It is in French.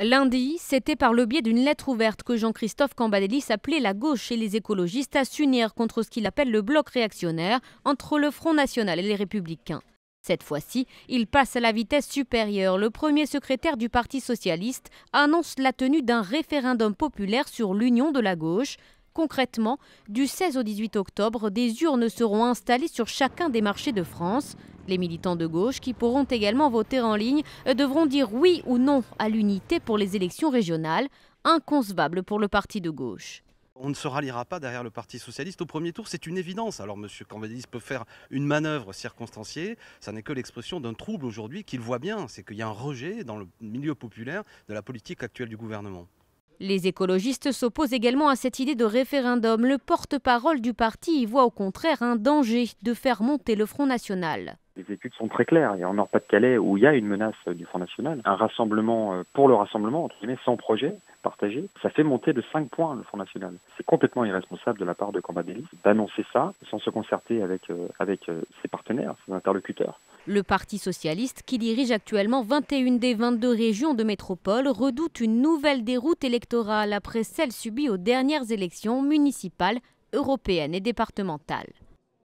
Lundi, c'était par le biais d'une lettre ouverte que Jean-Christophe Cambadélis appelait la gauche et les écologistes à s'unir contre ce qu'il appelle le bloc réactionnaire entre le Front National et les Républicains. Cette fois-ci, il passe à la vitesse supérieure. Le premier secrétaire du Parti socialiste annonce la tenue d'un référendum populaire sur l'union de la gauche. Concrètement, du 16 au 18 octobre, des urnes seront installées sur chacun des marchés de France. Les militants de gauche, qui pourront également voter en ligne, devront dire oui ou non à l'unité pour les élections régionales, inconcevable pour le parti de gauche. On ne se ralliera pas derrière le Parti socialiste au premier tour, c'est une évidence. Alors M. Cambadélis peut faire une manœuvre circonstanciée, ça n'est que l'expression d'un trouble aujourd'hui qu'il voit bien, c'est qu'il y a un rejet dans le milieu populaire de la politique actuelle du gouvernement. Les écologistes s'opposent également à cette idée de référendum. Le porte-parole du parti y voit au contraire un danger de faire monter le Front National. Les études sont très claires. Et en Nord-Pas-de-Calais, où il y a une menace du Front National, un rassemblement pour le rassemblement, entre guillemets, sans projet partagé, ça fait monter de 5 points le Front National. C'est complètement irresponsable de la part de Cambadélis d'annoncer ça sans se concerter avec ses partenaires, ses interlocuteurs. Le Parti socialiste, qui dirige actuellement 21 des 22 régions de métropole, redoute une nouvelle déroute électorale après celle subie aux dernières élections municipales, européennes et départementales.